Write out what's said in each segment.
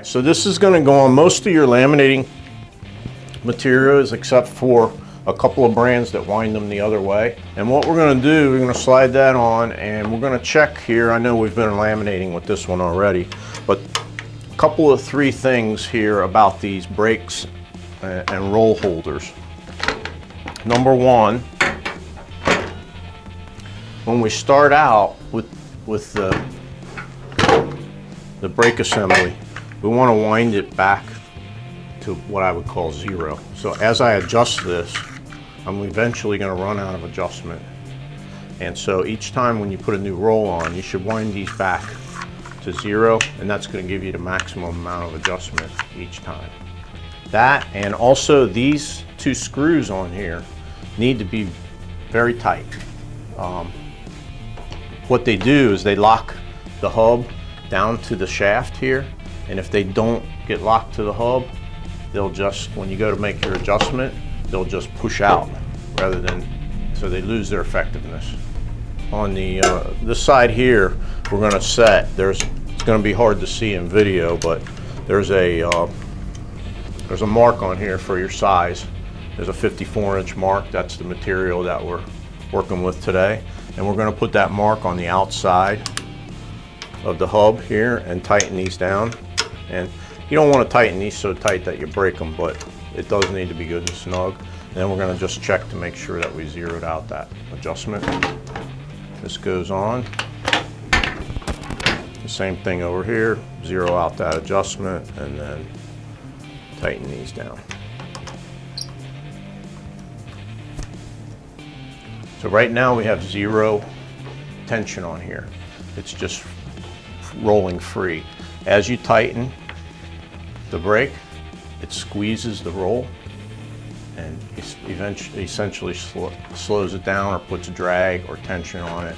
right, so this is going to go on most of your laminating materials except for a couple of brands that wind them the other way. And what we're going to do, we're going to slide that on and we're going to check here. I know we've been laminating with this one already, but a couple of three things here about these brakes and roll holders. Number one, when we start out with the brake assembly, we want to wind it back to what I would call zero. So as I adjust this, I'm eventually going to run out of adjustment. And so each time when you put a new roll on, you should wind these back to zero, and that's going to give you the maximum amount of adjustment each time. That, and also these two screws on here need to be very tight. What they do is they lock the hub down to the shaft here, and if they don't get locked to the hub, they'll just, when you go to make your adjustment, they'll just push out rather than, so they lose their effectiveness. On the this side here, we're going to set, it's going to be hard to see in video, but there's a mark on here for your size. There's a 54-inch mark. That's the material that we're working with today, and we're going to put that mark on the outside of the hub here and tighten these down. And you don't want to tighten these so tight that you break them, but it does need to be good and snug. And then we're going to just check to make sure that we zeroed out that adjustment. This goes on. The same thing over here, zero out that adjustment and then tighten these down. So right now we have zero tension on here. It's just rolling free. As you tighten the brake, it squeezes the roll and essentially slows it down or puts drag or tension on it,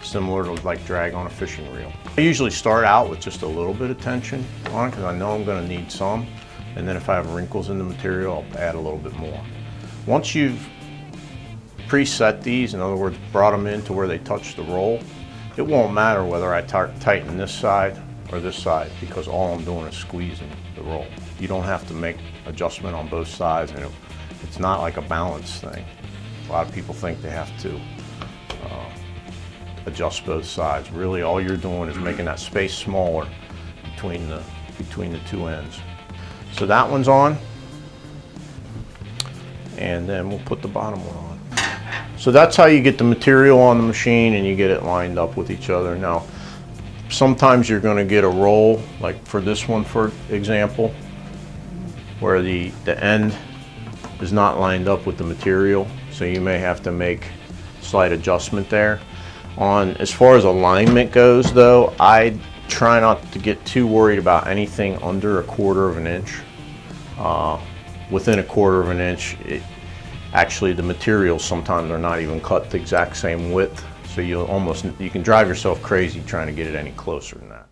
similar to like drag on a fishing reel. I usually start out with just a little bit of tension on it because I know I'm going to need some, and then if I have wrinkles in the material, I'll add a little bit more. Once you've preset these, in other words, brought them in to where they touch the roll, it won't matter whether I tighten this side or this side, because all I'm doing is squeezing the roll. You don't have to make adjustment on both sides, and it's not like a balance thing. A lot of people think they have to adjust both sides. Really, all you're doing is making that space smaller between the two ends. So that one's on, and then we'll put the bottom one on. So that's how you get the material on the machine and you get it lined up with each other. Now, sometimes you're going to get a roll, like for this one, for example, where the end is not lined up with the material, so you may have to make a slight adjustment there. As far as alignment goes though, I try not to get too worried about anything under 1/4 of an inch. Within 1/4 of an inch, actually the materials sometimes are not even cut the exact same width, so you can drive yourself crazy trying to get it any closer than that.